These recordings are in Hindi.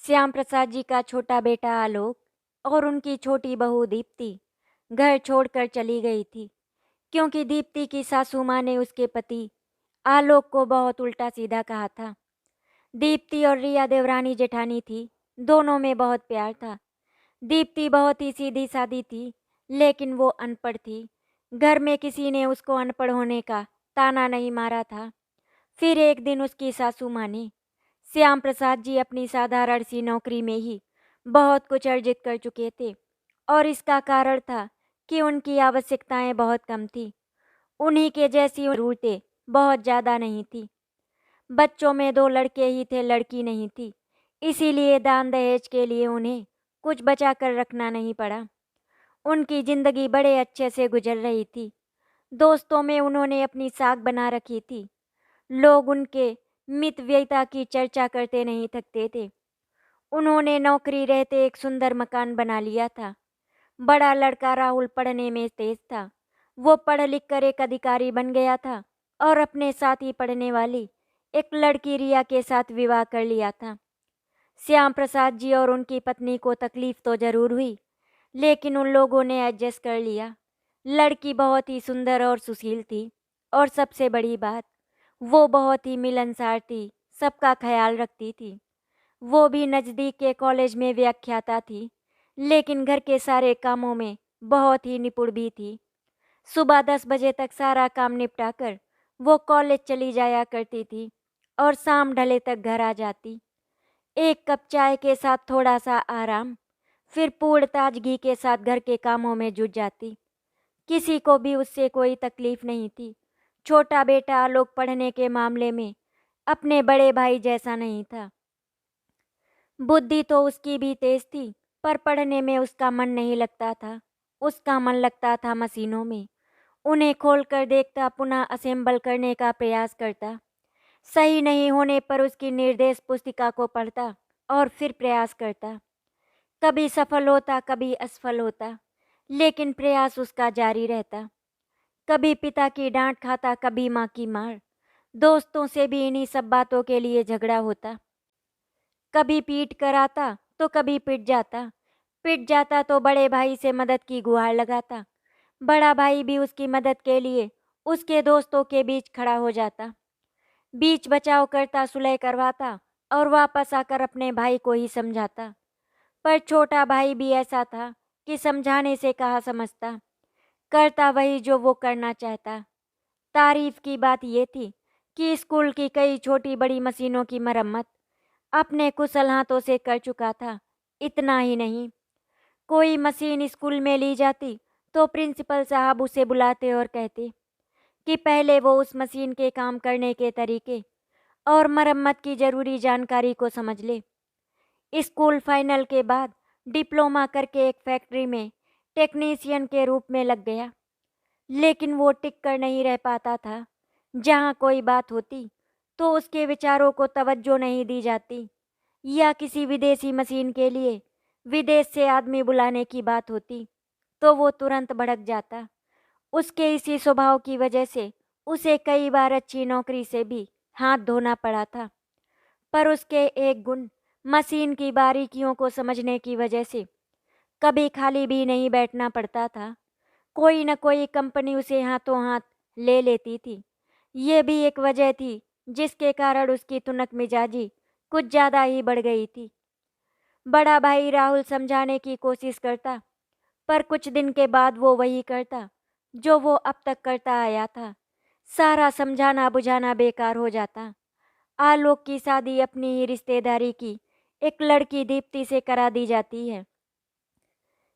श्याम प्रसाद जी का छोटा बेटा आलोक और उनकी छोटी बहू दीप्ति घर छोड़कर चली गई थी, क्योंकि दीप्ति की सासू माँ ने उसके पति आलोक को बहुत उल्टा सीधा कहा था। दीप्ति और रिया देवरानी जेठानी थी, दोनों में बहुत प्यार था। दीप्ति बहुत ही सीधी सादी थी, लेकिन वो अनपढ़ थी। घर में किसी ने उसको अनपढ़ होने का ताना नहीं मारा था। फिर एक दिन उसकी सासू माँ ने, श्याम प्रसाद जी अपनी साधारण सी नौकरी में ही बहुत कुछ अर्जित कर चुके थे, और इसका कारण था कि उनकी आवश्यकताएं बहुत कम थी। उन्हीं के जैसी जरूरतें बहुत ज़्यादा नहीं थी। बच्चों में दो लड़के ही थे, लड़की नहीं थी। इसीलिए दान दहेज के लिए उन्हें कुछ बचा कर रखना नहीं पड़ा। उनकी जिंदगी बड़े अच्छे से गुजर रही थी। दोस्तों में उन्होंने अपनी साख बना रखी थी। लोग उनके मितव्ययिता की चर्चा करते नहीं थकते थे। उन्होंने नौकरी रहते एक सुंदर मकान बना लिया था। बड़ा लड़का राहुल पढ़ने में तेज था। वो पढ़ लिख कर एक अधिकारी बन गया था और अपने साथ ही पढ़ने वाली एक लड़की रिया के साथ विवाह कर लिया था। श्याम प्रसाद जी और उनकी पत्नी को तकलीफ तो जरूर हुई, लेकिन उन लोगों ने एडजस्ट कर लिया। लड़की बहुत ही सुंदर और सुशील थी, और सबसे बड़ी बात, वो बहुत ही मिलनसार थी, सबका ख्याल रखती थी। वो भी नज़दीक के कॉलेज में व्याख्याता थी, लेकिन घर के सारे कामों में बहुत ही निपुण भी थी। सुबह 10 बजे तक सारा काम निपटा कर वो कॉलेज चली जाया करती थी और शाम ढले तक घर आ जाती। एक कप चाय के साथ थोड़ा सा आराम, फिर पूर्ण ताजगी के साथ घर के कामों में जुट जाती। किसी को भी उससे कोई तकलीफ नहीं थी। छोटा बेटा आलोक पढ़ने के मामले में अपने बड़े भाई जैसा नहीं था। बुद्धि तो उसकी भी तेज थी, पर पढ़ने में उसका मन नहीं लगता था। उसका मन लगता था मशीनों में। उन्हें खोलकर देखता, पुनः असेंबल करने का प्रयास करता। सही नहीं होने पर उसकी निर्देश पुस्तिका को पढ़ता और फिर प्रयास करता। कभी सफल होता, कभी असफल होता, लेकिन प्रयास उसका जारी रहता। कभी पिता की डांट खाता, कभी माँ की मार। दोस्तों से भी इन्हीं सब बातों के लिए झगड़ा होता। कभी पीट कर आता तो कभी पिट जाता। पिट जाता तो बड़े भाई से मदद की गुहार लगाता। बड़ा भाई भी उसकी मदद के लिए उसके दोस्तों के बीच खड़ा हो जाता। बीच बचाव करता, सुलह करवाता और वापस आकर अपने भाई को ही समझाता। पर छोटा भाई भी ऐसा था कि समझाने से कहाँ समझता, करता वही जो वो करना चाहता। तारीफ की बात ये थी कि स्कूल की कई छोटी बड़ी मशीनों की मरम्मत अपने कुशल हाथों से कर चुका था। इतना ही नहीं, कोई मशीन स्कूल में ली जाती तो प्रिंसिपल साहब उसे बुलाते और कहते कि पहले वो उस मशीन के काम करने के तरीके और मरम्मत की जरूरी जानकारी को समझ ले। स्कूल फाइनल के बाद डिप्लोमा करके एक फैक्ट्री में टेक्नीशियन के रूप में लग गया, लेकिन वो टिक कर नहीं रह पाता था। जहाँ कोई बात होती तो उसके विचारों को तवज्जो नहीं दी जाती, या किसी विदेशी मशीन के लिए विदेश से आदमी बुलाने की बात होती तो वो तुरंत भड़क जाता। उसके इसी स्वभाव की वजह से उसे कई बार अच्छी नौकरी से भी हाथ धोना पड़ा था। पर उसके एक गुण, मशीन की बारीकियों को समझने की वजह से कभी खाली भी नहीं बैठना पड़ता था। कोई न कोई कंपनी उसे हाथों हाथ ले लेती थी। ये भी एक वजह थी जिसके कारण उसकी तुनक मिजाजी कुछ ज़्यादा ही बढ़ गई थी। बड़ा भाई राहुल समझाने की कोशिश करता, पर कुछ दिन के बाद वो वही करता जो वो अब तक करता आया था। सारा समझाना बुझाना बेकार हो जाता। आलोक की शादी अपनी ही रिश्तेदारी की एक लड़की दीप्ति से करा दी जाती है।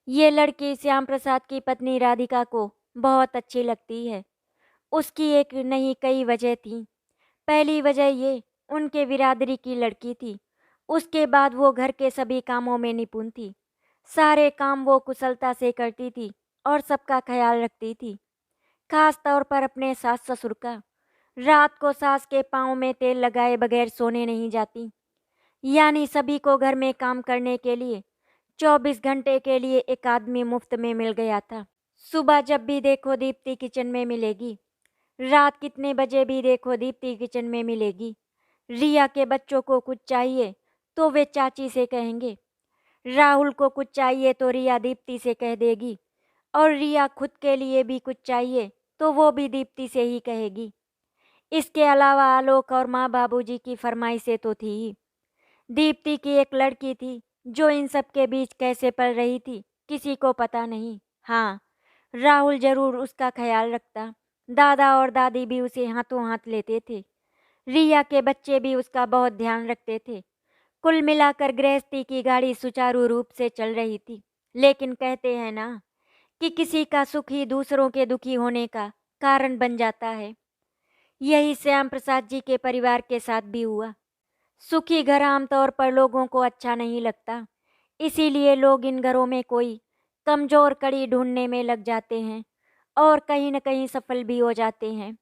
ये लड़की श्याम प्रसाद की पत्नी राधिका को बहुत अच्छी लगती है। उसकी एक नहीं कई वजह थी। पहली वजह ये, उनके बिरादरी की लड़की थी। उसके बाद वो घर के सभी कामों में निपुण थी। सारे काम वो कुशलता से करती थी और सबका ख्याल रखती थी, खास तौर पर अपने सास ससुर का। रात को सास के पाँव में तेल लगाए बगैर सोने नहीं जाती। यानी सभी को घर में काम करने के लिए 24 घंटे के लिए एक आदमी मुफ्त में मिल गया था। सुबह जब भी देखो दीप्ति किचन में मिलेगी, रात कितने बजे भी देखो दीप्ति किचन में मिलेगी। रिया के बच्चों को कुछ चाहिए तो वे चाची से कहेंगे। राहुल को कुछ चाहिए तो रिया दीप्ति से कह देगी, और रिया खुद के लिए भी कुछ चाहिए तो वो भी दीप्ति से ही कहेगी। इसके अलावा आलोक और माँ बाबूजी की फरमाइशें तो थी ही। दीप्ति की एक लड़की थी जो इन सब के बीच कैसे पल रही थी किसी को पता नहीं। हाँ, राहुल जरूर उसका ख्याल रखता। दादा और दादी भी उसे हाथों हाथ लेते थे। रिया के बच्चे भी उसका बहुत ध्यान रखते थे। कुल मिलाकर गृहस्थी की गाड़ी सुचारू रूप से चल रही थी। लेकिन कहते हैं ना कि किसी का सुख ही दूसरों के दुखी होने का कारण बन जाता है। यही श्याम प्रसाद जी के परिवार के साथ भी हुआ। सुखी घर आमतौर पर लोगों को अच्छा नहीं लगता, इसीलिए लोग इन घरों में कोई कमजोर कड़ी ढूंढने में लग जाते हैं और कहीं न कहीं सफल भी हो जाते हैं।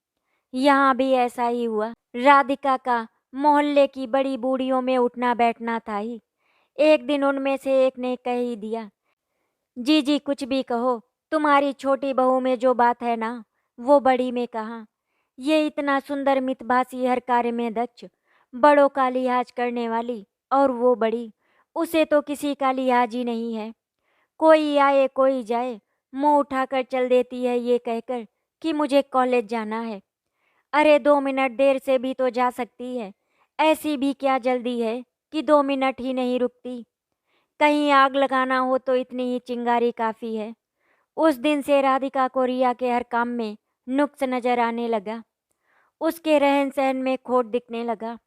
यहाँ भी ऐसा ही हुआ। राधिका का मोहल्ले की बड़ी बूढ़ियों में उठना बैठना था ही। एक दिन उनमें से एक ने कह ही दिया, जी जी कुछ भी कहो, तुम्हारी छोटी बहू में जो बात है ना, वो बड़ी में कहाँ। ये इतना सुंदर मितभाषी, हर कार्य में दक्ष, बड़ों का लिहाज करने वाली, और वो बड़ी, उसे तो किसी का लिहाज ही नहीं है। कोई आए कोई जाए, मुंह उठाकर चल देती है ये कहकर कि मुझे कॉलेज जाना है। अरे 2 मिनट देर से भी तो जा सकती है, ऐसी भी क्या जल्दी है कि 2 मिनट ही नहीं रुकती। कहीं आग लगाना हो तो इतनी ही चिंगारी काफ़ी है। उस दिन से राधिका को रिया के हर काम में नुक्स नजर आने लगा। उसके रहन सहन में खोट दिखने लगा।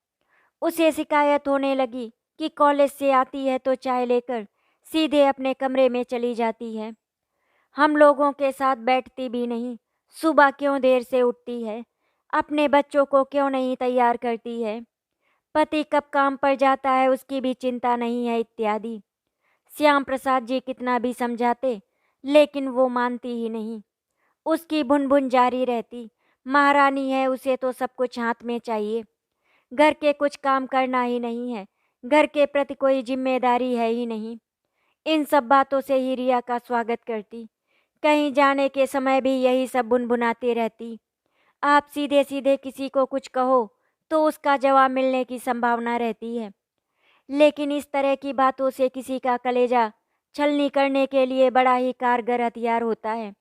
उसे शिकायत होने लगी कि कॉलेज से आती है तो चाय लेकर सीधे अपने कमरे में चली जाती है। हम लोगों के साथ बैठती भी नहीं, सुबह क्यों देर से उठती है, अपने बच्चों को क्यों नहीं तैयार करती है, पति कब काम पर जाता है उसकी भी चिंता नहीं है, इत्यादि। श्याम प्रसाद जी कितना भी समझाते लेकिन वो मानती ही नहीं। उसकी भुनभुन जारी रहती। महारानी है, उसे तो सब कुछ हाथ में चाहिए। घर के कुछ काम करना ही नहीं है, घर के प्रति कोई जिम्मेदारी है ही नहीं। इन सब बातों से ही रिया का स्वागत करती। कहीं जाने के समय भी यही सब बुनबुनाती रहती। आप सीधे सीधे किसी को कुछ कहो तो उसका जवाब मिलने की संभावना रहती है, लेकिन इस तरह की बातों से किसी का कलेजा छलनी करने के लिए बड़ा ही कारगर हथियार होता है।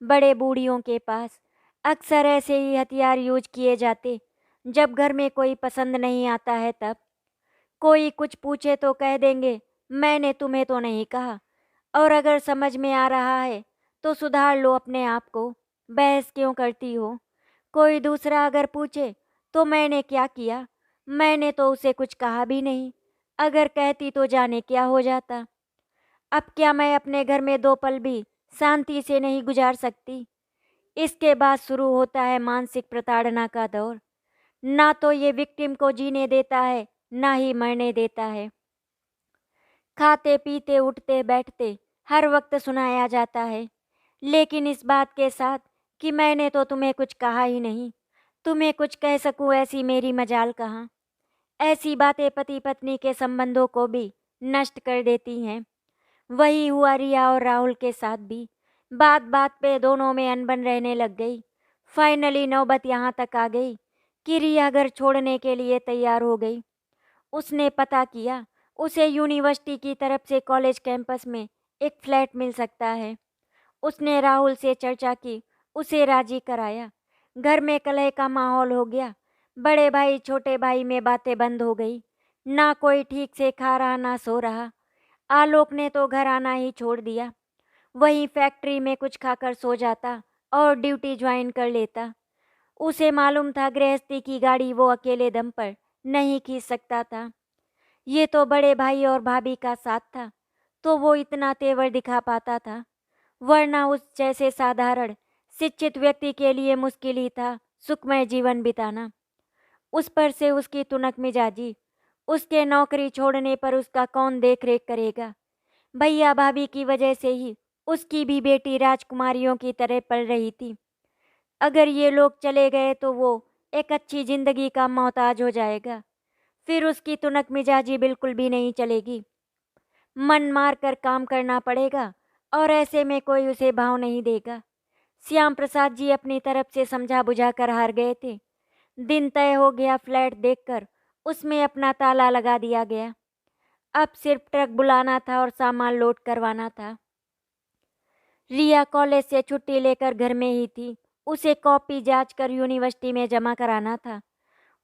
बड़े बूढ़ियों के पास अक्सर ऐसे ही हथियार यूज किए जाते। जब घर में कोई पसंद नहीं आता है तब कोई कुछ पूछे तो कह देंगे, मैंने तुम्हें तो नहीं कहा, और अगर समझ में आ रहा है तो सुधार लो अपने आप को, बहस क्यों करती हो। कोई दूसरा अगर पूछे तो मैंने क्या किया, मैंने तो उसे कुछ कहा भी नहीं, अगर कहती तो जाने क्या हो जाता। अब क्या मैं अपने घर में 2 पल भी शांति से नहीं गुजार सकती। इसके बाद शुरू होता है मानसिक प्रताड़ना का दौर। ना तो ये विक्टिम को जीने देता है, ना ही मरने देता है। खाते पीते उठते बैठते हर वक्त सुनाया जाता है, लेकिन इस बात के साथ कि मैंने तो तुम्हें कुछ कहा ही नहीं, तुम्हें कुछ कह सकूं ऐसी मेरी मजाल कहाँ। ऐसी बातें पति पत्नी के संबंधों को भी नष्ट कर देती हैं। वही हुआ रिया और राहुल के साथ भी। बात बात पे दोनों में अनबन रहने लग गई। फाइनली नौबत यहाँ तक आ गई कि रिया घर छोड़ने के लिए तैयार हो गई। उसने पता किया, उसे यूनिवर्सिटी की तरफ से कॉलेज कैंपस में एक फ्लैट मिल सकता है। उसने राहुल से चर्चा की, उसे राजी कराया। घर में कलह का माहौल हो गया। बड़े भाई छोटे भाई में बातें बंद हो गई। ना कोई ठीक से खा रहा ना सो रहा। आलोक ने तो घर आना ही छोड़ दिया। वहीं फैक्ट्री में कुछ खाकर सो जाता और ड्यूटी ज्वाइन कर लेता। उसे मालूम था गृहस्थी की गाड़ी वो अकेले दम पर नहीं खींच सकता था। ये तो बड़े भाई और भाभी का साथ था तो वो इतना तेवर दिखा पाता था, वरना उस जैसे साधारण शिक्षित व्यक्ति के लिए मुश्किल ही था सुखमय जीवन बिताना। उस पर से उसकी तुनक मिजाजी, उसके नौकरी छोड़ने पर उसका कौन देख रेख करेगा। भैया भाभी की वजह से ही उसकी भी बेटी राजकुमारियों की तरह पल रही थी। अगर ये लोग चले गए तो वो एक अच्छी जिंदगी का मोहताज हो जाएगा। फिर उसकी तुनक मिजाजी बिल्कुल भी नहीं चलेगी। मन मार कर काम करना पड़ेगा और ऐसे में कोई उसे भाव नहीं देगा। श्याम प्रसाद जी अपनी तरफ से समझा बुझा कर हार गए थे। दिन तय हो गया। फ्लैट देखकर उसमें अपना ताला लगा दिया गया। अब सिर्फ ट्रक बुलाना था और सामान लोड करवाना था। रिया कॉलेज से छुट्टी लेकर घर में ही थी। उसे कॉपी जांच कर यूनिवर्सिटी में जमा कराना था।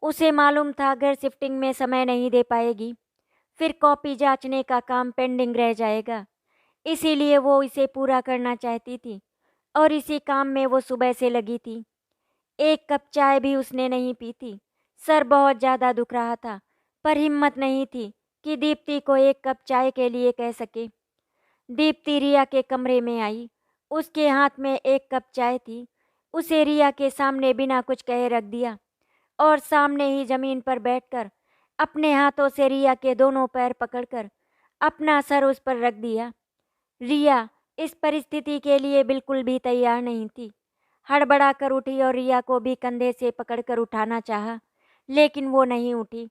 उसे मालूम था अगर शिफ्टिंग में समय नहीं दे पाएगी फिर कॉपी जांचने का काम पेंडिंग रह जाएगा। इसीलिए वो इसे पूरा करना चाहती थी और इसी काम में वो सुबह से लगी थी। एक कप चाय भी उसने नहीं पी थी। सर बहुत ज़्यादा दुख रहा था पर हिम्मत नहीं थी कि दीप्ति को एक कप चाय के लिए कह सके। दीप्ति रिया के कमरे में आई। उसके हाथ में एक कप चाय थी। उसे रिया के सामने बिना कुछ कहे रख दिया और सामने ही जमीन पर बैठकर अपने हाथों से रिया के दोनों पैर पकड़कर अपना सर उस पर रख दिया। रिया इस परिस्थिति के लिए बिल्कुल भी तैयार नहीं थी। हड़बड़ा कर उठी और रिया को भी कंधे से पकड़कर उठाना चाहा, लेकिन वो नहीं उठी।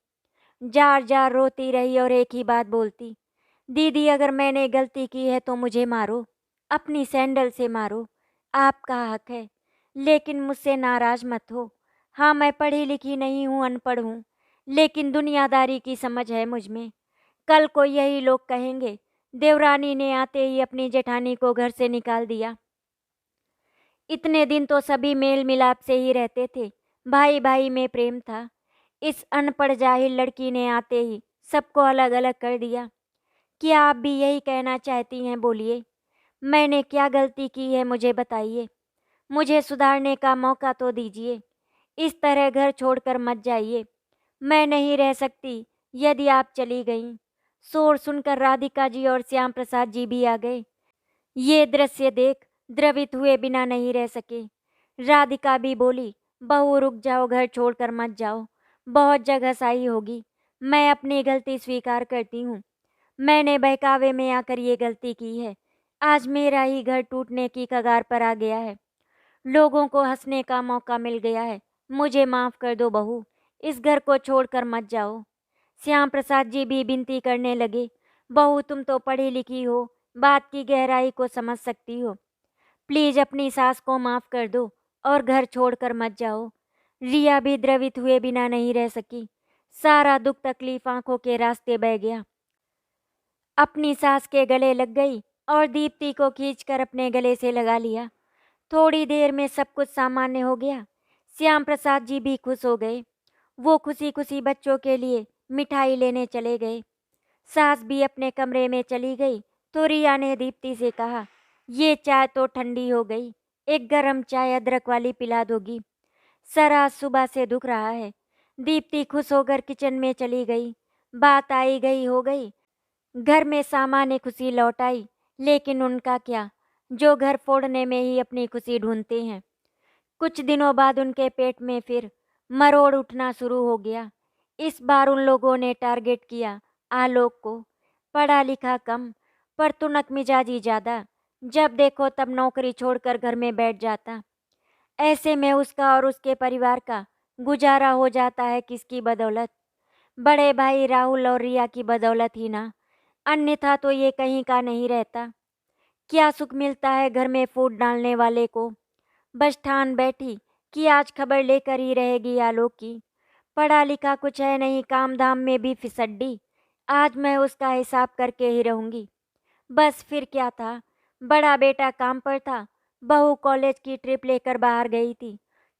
जार जार रोती रही और एक ही बात बोलती, दीदी अगर मैंने गलती की है तो मुझे मारो, अपनी सैंडल से मारो, आपका हक है, लेकिन मुझसे नाराज मत हो। हाँ मैं पढ़ी लिखी नहीं हूँ, अनपढ़ हूँ, लेकिन दुनियादारी की समझ है मुझ में। कल को यही लोग कहेंगे देवरानी ने आते ही अपनी जेठानी को घर से निकाल दिया। इतने दिन तो सभी मेल मिलाप से ही रहते थे, भाई भाई में प्रेम था। इस अनपढ़ जाहिल लड़की ने आते ही सबको अलग अलग कर दिया। क्या आप भी यही कहना चाहती हैं? बोलिए, मैंने क्या गलती की है मुझे बताइए। मुझे सुधारने का मौका तो दीजिए। इस तरह घर छोड़कर मत जाइए। मैं नहीं रह सकती यदि आप चली गईं। शोर सुनकर राधिका जी और श्याम प्रसाद जी भी आ गए। ये दृश्य देख द्रवित हुए बिना नहीं रह सके। राधिका भी बोली, बहू रुक जाओ, घर छोड़कर मत जाओ, बहुत जगह सही होगी। मैं अपनी गलती स्वीकार करती हूँ। मैंने बहकावे में आकर ये गलती की है। आज मेरा ही घर टूटने की कगार पर आ गया है। लोगों को हंसने का मौका मिल गया है। मुझे माफ कर दो बहू, इस घर को छोड़कर मत जाओ। श्याम प्रसाद जी भी विनती करने लगे, बहू तुम तो पढ़ी लिखी हो, बात की गहराई को समझ सकती हो। प्लीज अपनी सास को माफ कर दो और घर छोड़कर मत जाओ। रिया भी द्रवित हुए बिना नहीं रह सकी। सारा दुख तकलीफ आंखों के रास्ते बह गया। अपनी सास के गले लग गई और दीप्ति को खींचकर अपने गले से लगा लिया। थोड़ी देर में सब कुछ सामान्य हो गया। श्याम प्रसाद जी भी खुश हो गए। वो खुशी खुशी बच्चों के लिए मिठाई लेने चले गए। सास भी अपने कमरे में चली गई तो रिया ने दीप्ति से कहा, ये चाय तो ठंडी हो गई, एक गरम चाय अदरक वाली पिला दोगी। सर आज सुबह से दुख रहा है। दीप्ति खुश होकर किचन में चली गई। बात आई गई हो गई। घर में सामान्य खुशी लौट आई, लेकिन उनका क्या, जो घर फोड़ने में ही अपनी खुशी ढूंढते हैं। कुछ दिनों बाद उनके पेट में फिर मरोड़ उठना शुरू हो गया। इस बार उन लोगों ने टारगेट किया आलोक को। पढ़ा लिखा कम पर तुनक मिजाजी ज़्यादा। जब देखो तब नौकरी छोड़कर घर में बैठ जाता। ऐसे में उसका और उसके परिवार का गुजारा हो जाता है किसकी बदौलत? बड़े भाई राहुल और रिया की बदौलत ही ना, अन्यथा तो ये कहीं का नहीं रहता। क्या सुख मिलता है घर में फूट डालने वाले को। बस ठान बैठी कि आज खबर लेकर ही रहेगी आलोक की। पढ़ा लिखा कुछ है नहीं, काम धाम में भी फिसड्डी। आज मैं उसका हिसाब करके ही रहूंगी। बस फिर क्या था, बड़ा बेटा काम पर था, बहू कॉलेज की ट्रिप लेकर बाहर गई थी।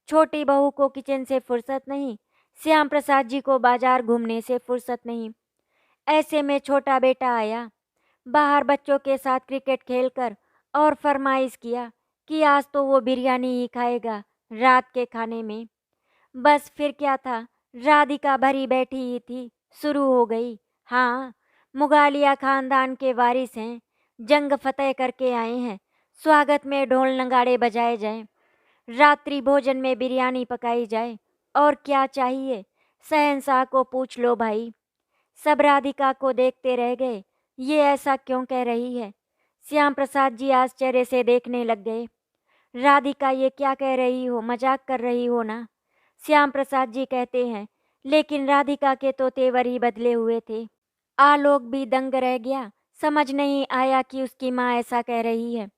छोटी बहू को किचन से फुर्सत नहीं, श्याम प्रसाद जी को बाजार घूमने से फुर्सत नहीं। ऐसे में छोटा बेटा आया बाहर बच्चों के साथ क्रिकेट खेलकर और फरमाइश किया कि आज तो वो बिरयानी ही खाएगा रात के खाने में। बस फिर क्या था, राधिका भरी बैठी ही थी, शुरू हो गई। हाँ, मुगालिया खानदान के वारिस हैं, जंग फतेह करके आए हैं, स्वागत में ढोल नगाड़े बजाए जाएं, रात्रि भोजन में बिरयानी पकाई जाए, और क्या चाहिए, शहंशाह को पूछ लो भाई। सब राधिका को देखते रह गए, ये ऐसा क्यों कह रही है। श्याम प्रसाद जी आश्चर्य से देखने लग गए। राधिका ये क्या कह रही हो, मजाक कर रही हो ना? श्याम प्रसाद जी कहते हैं, लेकिन राधिका के तो तेवर ही बदले हुए थे। आलोक भी दंग रह गया, समझ नहीं आया कि उसकी माँ ऐसा कह रही है।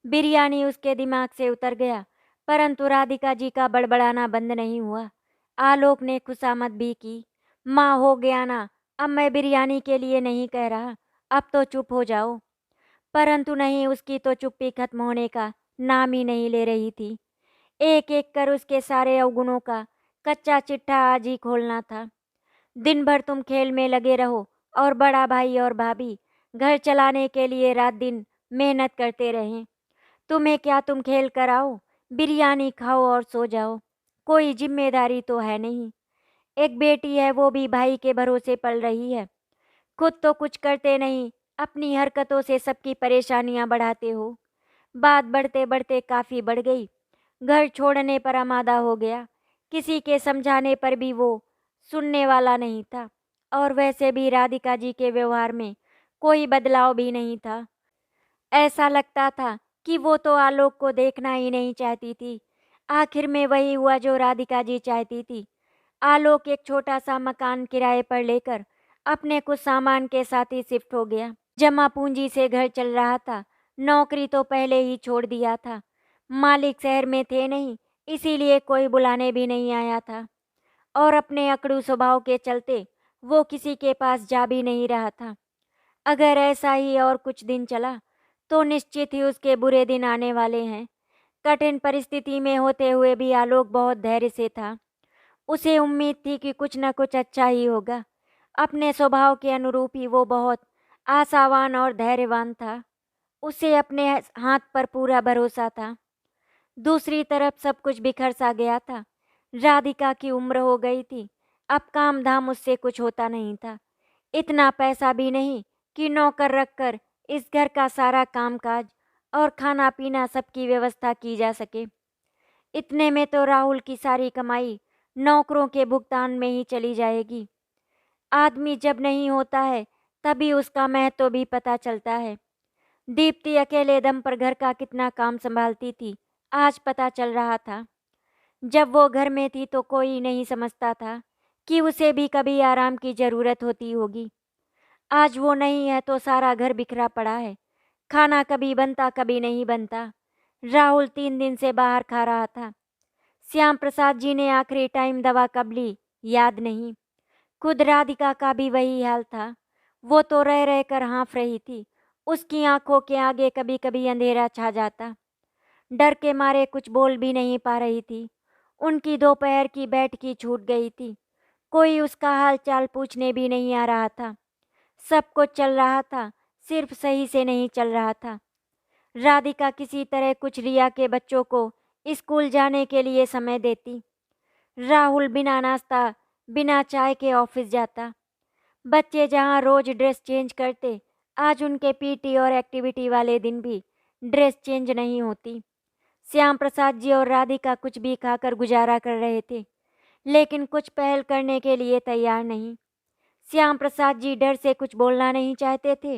बिरयानी उसके दिमाग से उतर गया, परंतु राधिका जी का बड़बड़ाना बंद नहीं हुआ। आलोक ने खुशामद भी की, माँ हो गया ना, अब मैं बिरयानी के लिए नहीं कह रहा, अब तो चुप हो जाओ। परंतु नहीं, उसकी तो चुप्पी खत्म होने का नाम ही नहीं ले रही थी। एक एक कर उसके सारे अवगुणों का कच्चा चिट्ठा आज ही खोलना था। दिन भर तुम खेल में लगे रहो और बड़ा भाई और भाभी घर चलाने के लिए रात दिन मेहनत करते रहें। तुम्हें क्या, तुम खेल कर आओ, बिरयानी खाओ और सो जाओ। कोई जिम्मेदारी तो है नहीं। एक बेटी है, वो भी भाई के भरोसे पल रही है। खुद तो कुछ करते नहीं, अपनी हरकतों से सबकी परेशानियां बढ़ाते हो। बात बढ़ते बढ़ते काफ़ी बढ़ गई। घर छोड़ने पर आमादा हो गया। किसी के समझाने पर भी वो सुनने वाला नहीं था। और वैसे भी राधिका जी के व्यवहार में कोई बदलाव भी नहीं था। ऐसा लगता था कि वो तो आलोक को देखना ही नहीं चाहती थी। आखिर में वही हुआ जो राधिका जी चाहती थी। आलोक एक छोटा सा मकान किराए पर लेकर अपने कुछ सामान के साथ ही शिफ्ट हो गया। जमा पूंजी से घर चल रहा था। नौकरी तो पहले ही छोड़ दिया था। मालिक शहर में थे नहीं, इसीलिए कोई बुलाने भी नहीं आया था। और अपने अकड़ू स्वभाव के चलते वो किसी के पास जा भी नहीं रहा था। अगर ऐसा ही और कुछ दिन चला तो निश्चित ही उसके बुरे दिन आने वाले हैं। कठिन परिस्थिति में होते हुए भी आलोक बहुत धैर्य से था। उसे उम्मीद थी कि कुछ न कुछ अच्छा ही होगा। अपने स्वभाव के अनुरूप ही वो बहुत आशावान और धैर्यवान था। उसे अपने हाथ पर पूरा भरोसा था। दूसरी तरफ सब कुछ बिखर सा गया था। राधिका की उम्र हो गई थी। अब काम धाम उससे कुछ होता नहीं था। इतना पैसा भी नहीं कि नौकर रखकर इस घर का सारा कामकाज और खाना पीना सबकी व्यवस्था की जा सके। इतने में तो राहुल की सारी कमाई नौकरों के भुगतान में ही चली जाएगी। आदमी जब नहीं होता है तभी उसका महत्व भी पता चलता है। दीप्ति अकेले दम पर घर का कितना काम संभालती थी, आज पता चल रहा था। जब वो घर में थी तो कोई नहीं समझता था कि उसे भी कभी आराम की जरूरत होती होगी। आज वो नहीं है तो सारा घर बिखरा पड़ा है। खाना कभी बनता कभी नहीं बनता। राहुल 3 दिन से बाहर खा रहा था। श्याम प्रसाद जी ने आखिरी टाइम दवा कब ली याद नहीं। खुद राधिका का भी वही हाल था। वो तो रह रह कर हाँफ रही थी। उसकी आंखों के आगे कभी कभी अंधेरा छा जाता। डर के मारे कुछ बोल भी नहीं पा रही थी। उनकी दोपहर की बैठकी छूट गई थी। कोई उसका हाल चाल पूछने भी नहीं आ रहा था। सब कुछ चल रहा था, सिर्फ सही से नहीं चल रहा था। राधिका किसी तरह कुछ रिया के बच्चों को स्कूल जाने के लिए समय देती। राहुल बिना नाश्ता बिना चाय के ऑफिस जाता। बच्चे जहाँ रोज ड्रेस चेंज करते, आज उनके पीटी और एक्टिविटी वाले दिन भी ड्रेस चेंज नहीं होती। श्याम प्रसाद जी और राधिका कुछ भी खाकर गुजारा कर रहे थे, लेकिन कुछ पहल करने के लिए तैयार नहीं। श्याम प्रसाद जी डर से कुछ बोलना नहीं चाहते थे।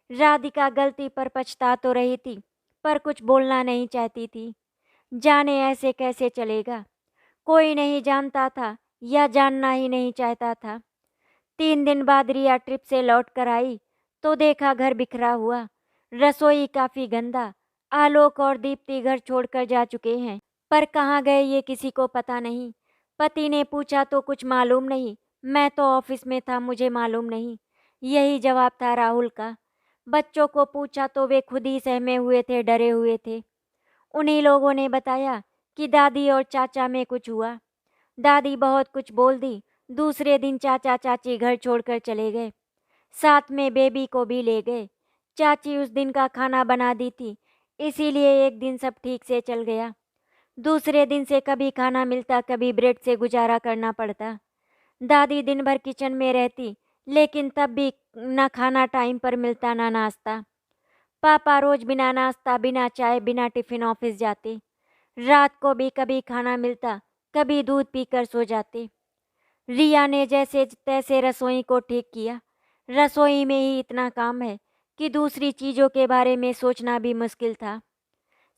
राधिका गलती पर पछता तो रही थी, पर कुछ बोलना नहीं चाहती थी। जाने ऐसे कैसे चलेगा, कोई नहीं जानता था या जानना ही नहीं चाहता था। 3 दिन बाद रिया ट्रिप से लौट कर आई तो देखा घर बिखरा हुआ, रसोई काफी गंदा। आलोक और दीप्ति घर छोड़कर जा चुके हैं, पर कहाँ गए ये किसी को पता नहीं। पति ने पूछा तो कुछ मालूम नहीं। मैं तो ऑफिस में था, मुझे मालूम नहीं, यही जवाब था राहुल का। बच्चों को पूछा तो वे खुद ही सहमे हुए थे, डरे हुए थे। उन्हीं लोगों ने बताया कि दादी और चाचा में कुछ हुआ। दादी बहुत कुछ बोल दी। दूसरे दिन चाचा चाची घर छोड़कर चले गए, साथ में बेबी को भी ले गए। चाची उस दिन का खाना बना दी थी, इसीलिए एक दिन सब ठीक से चल गया। दूसरे दिन से कभी खाना मिलता, कभी ब्रेड से गुजारा करना पड़ता। दादी दिन भर किचन में रहती, लेकिन तब भी न खाना टाइम पर मिलता न नाश्ता। पापा रोज बिना नाश्ता बिना चाय बिना टिफिन ऑफिस जाते। रात को भी कभी खाना मिलता, कभी दूध पीकर सो जाते। रिया ने जैसे तैसे रसोई को ठीक किया। रसोई में ही इतना काम है कि दूसरी चीज़ों के बारे में सोचना भी मुश्किल था।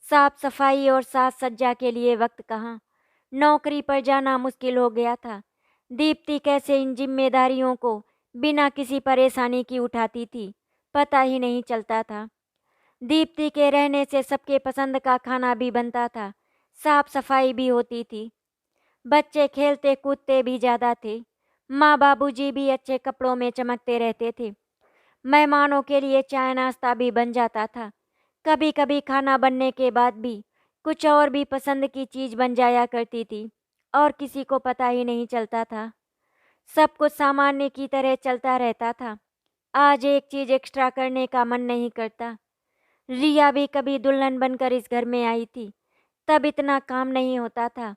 साफ सफाई और साज सज्जा के लिए वक्त कहाँ। नौकरी पर जाना मुश्किल हो गया था। दीप्ति कैसे इन जिम्मेदारियों को बिना किसी परेशानी की उठाती थी, पता ही नहीं चलता था। दीप्ति के रहने से सबके पसंद का खाना भी बनता था, साफ सफाई भी होती थी। बच्चे खेलते कूदते भी ज़्यादा थे। माँ बाबूजी भी अच्छे कपड़ों में चमकते रहते थे। मेहमानों के लिए चाय नाश्ता भी बन जाता था। कभी कभी खाना बनने के बाद भी कुछ और भी पसंद की चीज बन जाया करती थी और किसी को पता ही नहीं चलता था। सब कुछ सामान्य की तरह चलता रहता था। आज एक चीज एक्स्ट्रा करने का मन नहीं करता। रिया भी कभी दुल्हन बनकर इस घर में आई थी, तब इतना काम नहीं होता था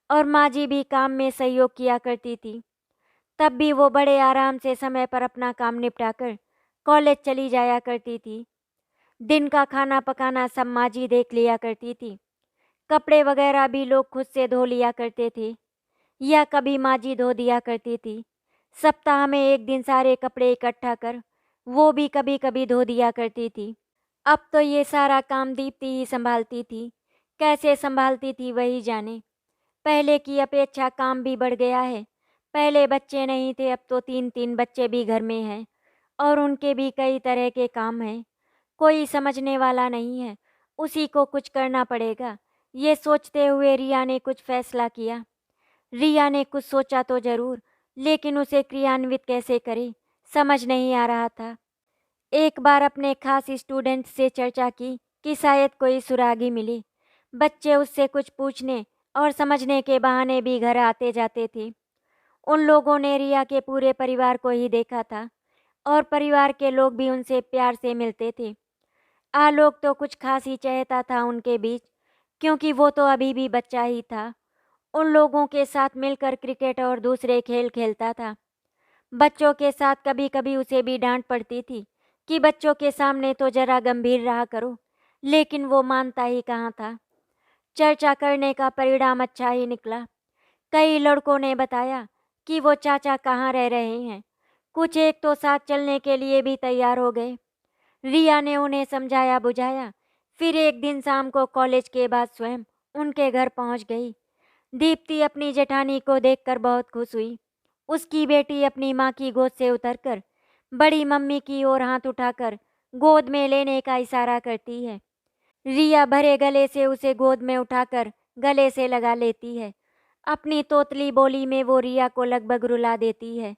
और माँ जी भी काम में सहयोग किया करती थी। तब भी वो बड़े आराम से समय पर अपना काम निपटाकर कॉलेज चली जाया करती थी। दिन का खाना पकाना सब माँ जी देख लिया करती थी। कपड़े वगैरह भी लोग खुद से धो लिया करते थे या कभी माँ जी धो दिया करती थी। सप्ताह में एक दिन सारे कपड़े इकट्ठा कर वो भी कभी कभी धो दिया करती थी। अब तो ये सारा काम दीप्ति ही संभालती थी। कैसे संभालती थी वही जाने। पहले की अपेक्षा काम भी बढ़ गया है। पहले बच्चे नहीं थे, अब तो 3-3 बच्चे भी घर में हैं और उनके भी कई तरह के काम हैं। कोई समझने वाला नहीं है, उसी को कुछ करना पड़ेगा। ये सोचते हुए रिया ने कुछ फैसला किया। रिया ने कुछ सोचा तो जरूर, लेकिन उसे क्रियान्वित कैसे करे समझ नहीं आ रहा था। एक बार अपने खास स्टूडेंट से चर्चा की कि शायद कोई सुरागी मिले। बच्चे उससे कुछ पूछने और समझने के बहाने भी घर आते जाते थे। उन लोगों ने रिया के पूरे परिवार को ही देखा था और परिवार के लोग भी उनसे प्यार से मिलते थे। आलोक तो कुछ खास ही चाहता था उनके बीच, क्योंकि वो तो अभी भी बच्चा ही था। उन लोगों के साथ मिलकर क्रिकेट और दूसरे खेल खेलता था। बच्चों के साथ कभी कभी उसे भी डांट पड़ती थी कि बच्चों के सामने तो जरा गंभीर रहा करो, लेकिन वो मानता ही कहाँ था। चर्चा करने का परिणाम अच्छा ही निकला। कई लड़कों ने बताया कि वो चाचा कहाँ रह रहे हैं। कुछ एक तो साथ चलने के लिए भी तैयार हो गए। रिया ने उन्हें समझाया बुझाया। फिर एक दिन शाम को कॉलेज के बाद स्वयं उनके घर पहुंच गई। दीप्ति अपनी जेठानी को देखकर बहुत खुश हुई। उसकी बेटी अपनी माँ की गोद से उतरकर बड़ी मम्मी की ओर हाथ उठाकर गोद में लेने का इशारा करती है। रिया भरे गले से उसे गोद में उठाकर गले से लगा लेती है। अपनी तोतली बोली में वो रिया को लगभग रुला देती है।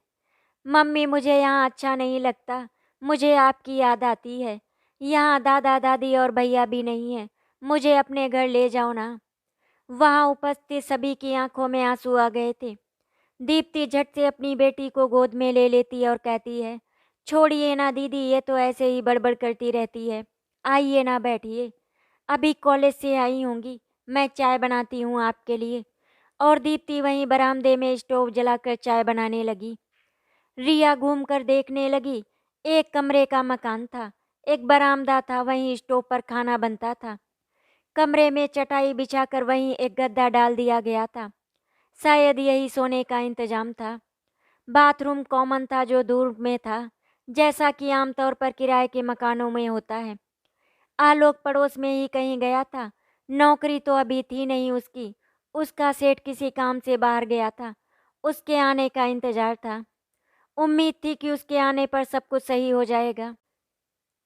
मम्मी, मुझे यहाँ अच्छा नहीं लगता। मुझे आपकी याद आती है। यहाँ दादा दादी और भैया भी नहीं है। मुझे अपने घर ले जाओ ना। वहाँ उपस्थित सभी की आंखों में आंसू आ गए थे। दीप्ति झट से अपनी बेटी को गोद में ले लेती और कहती है, छोड़िए ना दीदी, ये तो ऐसे ही बड़बड़ करती रहती है। आइए ना, बैठिए। अभी कॉलेज से आई होंगी, मैं चाय बनाती हूँ आपके लिए। और दीप्ति वहीं बरामदे में स्टोव जलाकर चाय बनाने लगी। रिया घूमकर देखने लगी। एक कमरे का मकान था, एक बरामदा था, वहीं स्टोव पर खाना बनता था। कमरे में चटाई बिछाकर वहीं एक गद्दा डाल दिया गया था। शायद यही सोने का इंतजाम था। बाथरूम कॉमन था जो दूर में था, जैसा कि आमतौर पर किराए के मकानों में होता है। आलोक पड़ोस में ही कहीं गया था। नौकरी तो अभी थी नहीं उसकी। उसका सेठ किसी काम से बाहर गया था। उसके आने का इंतजार था। उम्मीद थी कि उसके आने पर सब कुछ सही हो जाएगा।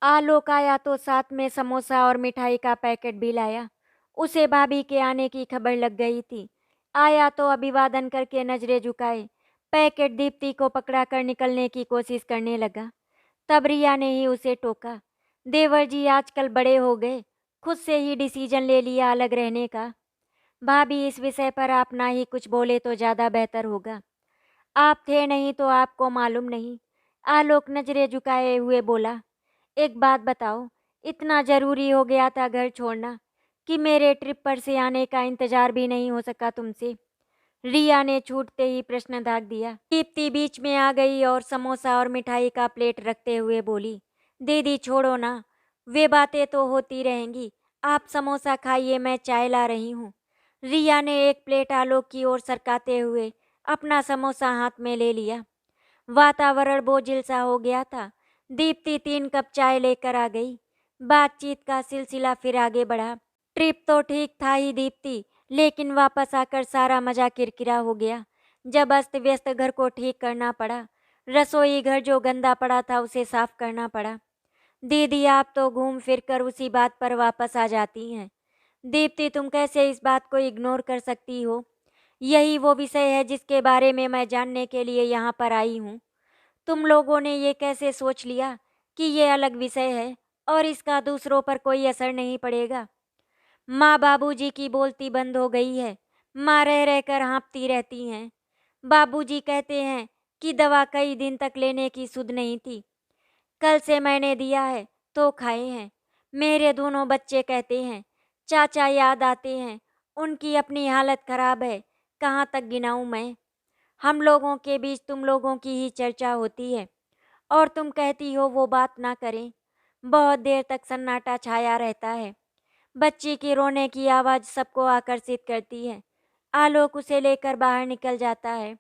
आलोक आया तो साथ में समोसा और मिठाई का पैकेट भी लाया। उसे भाभी के आने की खबर लग गई थी। आया तो अभिवादन करके नजरें झुकाए पैकेट दीप्ति को पकड़ा कर निकलने की कोशिश करने लगा। तब रिया ने ही उसे टोका। देवर जी आजकल बड़े हो गए, खुद से ही डिसीजन ले लिया अलग रहने का। भाभी, इस विषय पर आप ना ही कुछ बोले तो ज़्यादा बेहतर होगा। आप थे नहीं तो आपको मालूम नहीं। आलोक नजरें झुकाए हुए बोला, एक बात बताओ, इतना जरूरी हो गया था घर छोड़ना कि मेरे ट्रिप पर से आने का इंतजार भी नहीं हो सका तुमसे? रिया ने छूटते ही प्रश्न दाग दिया। दीप्ति बीच में आ गई और समोसा और मिठाई का प्लेट रखते हुए बोली, दीदी छोड़ो ना, वे बातें तो होती रहेंगी। आप समोसा खाइए, मैं चाय ला रही हूँ। रिया ने एक प्लेट आलोक की ओर सरकाते हुए अपना समोसा हाथ में ले लिया। वातावरण बोझिल सा हो गया था। दीप्ति 3 कप चाय लेकर आ गई। बातचीत का सिलसिला फिर आगे बढ़ा। ट्रिप तो ठीक था ही दीप्ति, लेकिन वापस आकर सारा मजा किरकिरा हो गया जब अस्त व्यस्त घर को ठीक करना पड़ा। रसोई घर जो गंदा पड़ा था उसे साफ करना पड़ा। दीदी, आप तो घूम फिर कर उसी बात पर वापस आ जाती हैं। दीप्ति, तुम कैसे इस बात को इग्नोर कर सकती हो? यही वो विषय है जिसके बारे में मैं जानने के लिए यहाँ पर आई हूँ। तुम लोगों ने ये कैसे सोच लिया कि ये अलग विषय है और इसका दूसरों पर कोई असर नहीं पड़ेगा? माँ बाबूजी की बोलती बंद हो गई है। माँ रह रहकर हाँफती रहती हैं। बाबूजी कहते हैं कि दवा कई दिन तक लेने की सुध नहीं थी। कल से मैंने दिया है तो खाए हैं। मेरे दोनों बच्चे कहते हैं, चाचा याद आते हैं, उनकी अपनी हालत खराब है, कहाँ तक गिनाऊं मैं। हम लोगों के बीच तुम लोगों की ही चर्चा होती है और तुम कहती हो वो बात ना करें। बहुत देर तक सन्नाटा छाया रहता है। बच्ची की रोने की आवाज़ सबको आकर्षित करती है। आलोक उसे लेकर बाहर निकल जाता है।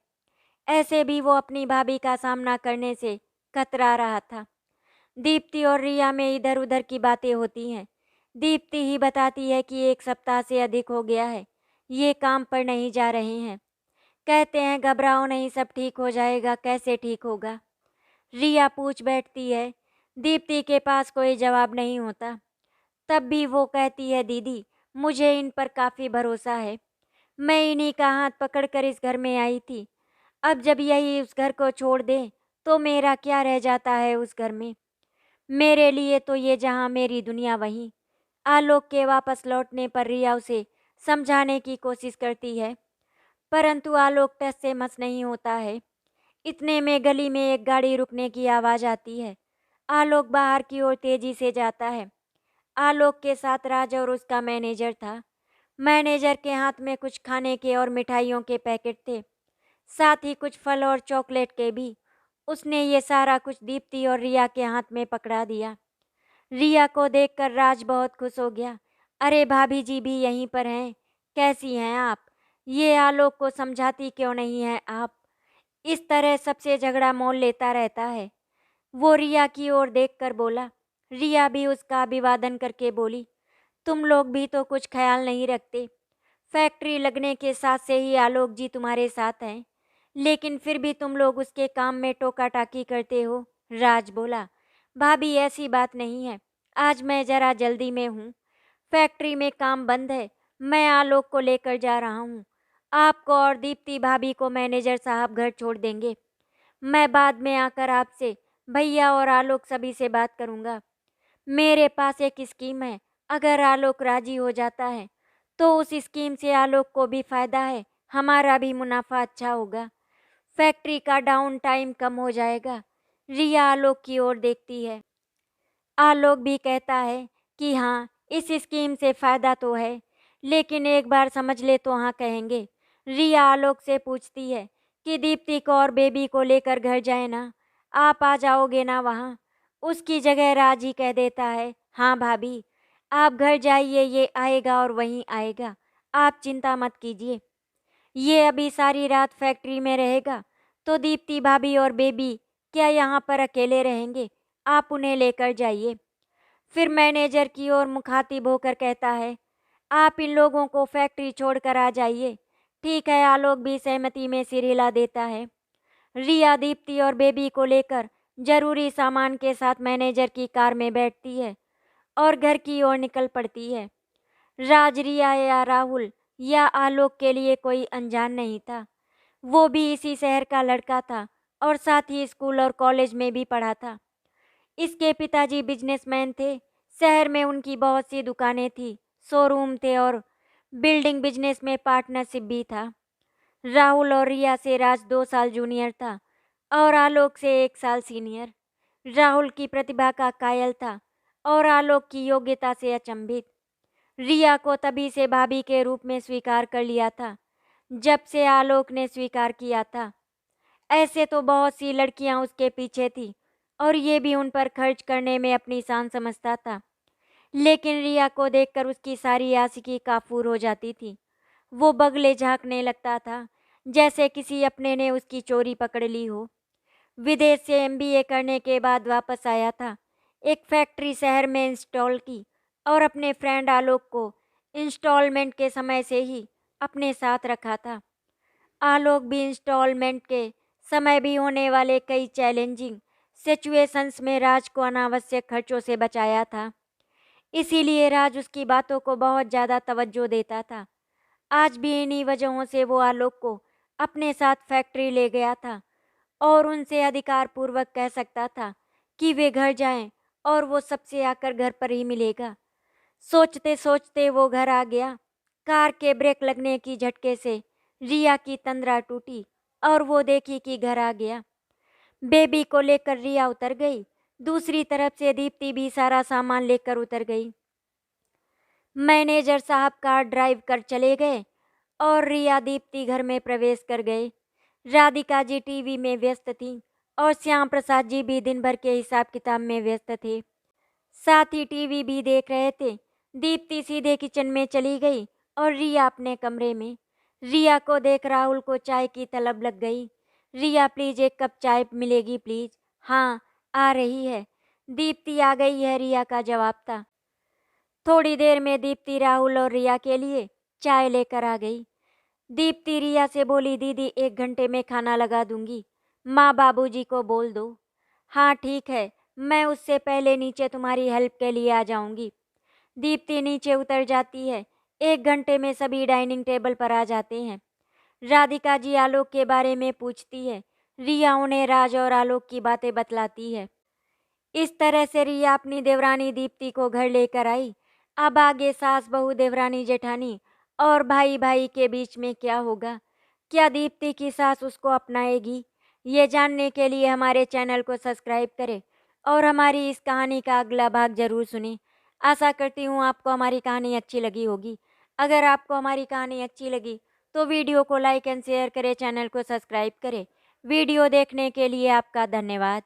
ऐसे भी वो अपनी भाभी का सामना करने से कतरा रहा था। दीप्ति और रिया में इधर उधर की बातें होती हैं। दीप्ति ही बताती है कि 1 सप्ताह से अधिक हो गया है, ये काम पर नहीं जा रहे हैं। कहते हैं घबराओ नहीं, सब ठीक हो जाएगा। कैसे ठीक होगा? रिया पूछ बैठती है। दीप्ति के पास कोई जवाब नहीं होता। तब भी वो कहती है, दीदी मुझे इन पर काफ़ी भरोसा है। मैं इन्हीं का हाथ पकड़कर इस घर में आई थी। अब जब यही उस घर को छोड़ दे तो मेरा क्या रह जाता है उस घर में? मेरे लिए तो ये जहाँ मेरी दुनिया वहीं। आलोक के वापस लौटने पर रिया उसे समझाने की कोशिश करती है, परंतु आलोक टस से मस नहीं होता है। इतने में गली में एक गाड़ी रुकने की आवाज़ आती है। आलोक बाहर की ओर तेजी से जाता है। आलोक के साथ राज और उसका मैनेजर था। मैनेजर के हाथ में कुछ खाने के और मिठाइयों के पैकेट थे, साथ ही कुछ फल और चॉकलेट के भी। उसने ये सारा कुछ दीप्ति और रिया के हाथ में पकड़ा दिया। रिया को देखकर राज बहुत खुश हो गया। अरे भाभी जी भी यहीं पर हैं, कैसी हैं आप? ये आलोक को समझाती क्यों नहीं हैं आप? इस तरह सबसे झगड़ा मोल लेता रहता है। वो रिया की ओर देखकर बोला। रिया भी उसका अभिवादन करके बोली, तुम लोग भी तो कुछ ख्याल नहीं रखते। फैक्ट्री लगने के साथ से ही आलोक जी तुम्हारे साथ हैं, लेकिन फिर भी तुम लोग उसके काम में टोका टाकी करते हो। राज बोला, भाभी ऐसी बात नहीं है, आज मैं जरा जल्दी में हूँ। फैक्ट्री में काम बंद है, मैं आलोक को लेकर जा रहा हूँ। आपको और दीप्ति भाभी को मैनेजर साहब घर छोड़ देंगे। मैं बाद में आकर आपसे, भैया और आलोक सभी से बात करूँगा। मेरे पास एक स्कीम है, अगर आलोक राजी हो जाता है तो उस स्कीम से आलोक को भी फायदा है, हमारा भी मुनाफा अच्छा होगा। फैक्ट्री का डाउन टाइम कम हो जाएगा। रिया आलोक की ओर देखती है। आलोक भी कहता है कि हाँ, इस स्कीम से फायदा तो है, लेकिन एक बार समझ ले तो हाँ कहेंगे। रिया आलोक से पूछती है कि दीप्ति को और बेबी को लेकर घर जाए ना, आप आ जाओगे ना वहाँ? उसकी जगह राज ही कह देता है, हाँ भाभी आप घर जाइए, ये आएगा और वहीं आएगा, आप चिंता मत कीजिए। ये अभी सारी रात फैक्ट्री में रहेगा तो दीप्ति भाभी और बेबी क्या यहाँ पर अकेले रहेंगे? आप उन्हें लेकर जाइए। फिर मैनेजर की ओर मुखातिब होकर कहता है, आप इन लोगों को फैक्ट्री छोड़कर आ जाइए। ठीक है, आलोक भी सहमति में सिर हिला देता है। रिया दीप्ति और बेबी को लेकर जरूरी सामान के साथ मैनेजर की कार में बैठती है और घर की ओर निकल पड़ती है। राज रिया या राहुल या आलोक के लिए कोई अनजान नहीं था। वो भी इसी शहर का लड़का था और साथ ही स्कूल और कॉलेज में भी पढ़ा था। इसके पिताजी बिजनेसमैन थे। शहर में उनकी बहुत सी दुकानें थी, शोरूम थे और बिल्डिंग बिजनेस में पार्टनरशिप भी था। राहुल और रिया से राज 2 साल जूनियर था और आलोक से 1 साल सीनियर। राहुल की प्रतिभा का कायल था और आलोक की योग्यता से अचंभित। रिया को तभी से भाभी के रूप में स्वीकार कर लिया था जब से आलोक ने स्वीकार किया था। ऐसे तो बहुत सी लड़कियां उसके पीछे थी और ये भी उन पर खर्च करने में अपनी शान समझता था, लेकिन रिया को देखकर उसकी सारी आशिकी काफूर हो जाती थी। वो बगले झांकने लगता था जैसे किसी अपने ने उसकी चोरी पकड़ ली हो। विदेश से एमबीए करने के बाद वापस आया था। एक फैक्ट्री शहर में इंस्टॉल की और अपने फ्रेंड आलोक को इंस्टॉलमेंट के समय से ही अपने साथ रखा था। आलोक भी इंस्टॉलमेंट के समय भी होने वाले कई चैलेंजिंग सिचुएशंस में राज को अनावश्यक खर्चों से बचाया था। इसीलिए राज उसकी बातों को बहुत ज़्यादा तवज्जो देता था। आज भी इन्हीं वजहों से वो आलोक को अपने साथ फैक्ट्री ले गया था और उनसे अधिकारपूर्वक कह सकता था कि वे घर जाएं और वो सबसे आकर घर पर ही मिलेगा। सोचते सोचते वो घर आ गया। कार के ब्रेक लगने की झटके से रिया की तंद्रा टूटी और वो देखी कि घर आ गया। बेबी को लेकर रिया उतर गई। दूसरी तरफ से दीप्ति भी सारा सामान लेकर उतर गई। मैनेजर साहब कार ड्राइव कर चले गए और रिया दीप्ति घर में प्रवेश कर गए। राधिका जी टीवी में व्यस्त थीं और श्याम प्रसाद जी भी दिन भर के हिसाब किताब में व्यस्त थे। साथ ही टीवी भी देख रहे थे। दीप्ति सीधे किचन में चली गई और रिया अपने कमरे में। रिया को देख राहुल को चाय की तलब लग गई। रिया प्लीज एक कप चाय मिलेगी प्लीज। हाँ आ रही है। दीप्ति आ गई है, रिया का जवाब था। थोड़ी देर में दीप्ति राहुल और रिया के लिए चाय लेकर आ गई। दीप्ति रिया से बोली, दीदी 1 घंटे में खाना लगा दूंगी, माँ बाबूजी को बोल दो। हाँ ठीक है, मैं उससे पहले नीचे तुम्हारी हेल्प के लिए आ जाऊंगी। दीप्ति नीचे उतर जाती है। 1 घंटे में सभी डाइनिंग टेबल पर आ जाते हैं। राधिका जी आलोक के बारे में पूछती है। रिया उन्हें राज और आलोक की बातें बतलाती है। इस तरह से रिया अपनी देवरानी दीप्ति को घर लेकर आई। अब आगे सास बहू देवरानी जेठानी और भाई भाई के बीच में क्या होगा? क्या दीप्ति की सास उसको अपनाएगी? ये जानने के लिए हमारे चैनल को सब्सक्राइब करें और हमारी इस कहानी का अगला भाग जरूर सुनें। आशा करती हूँ आपको हमारी कहानी अच्छी लगी होगी। अगर आपको हमारी कहानी अच्छी लगी तो वीडियो को लाइक एंड शेयर करें, चैनल को सब्सक्राइब करें। वीडियो देखने के लिए आपका धन्यवाद।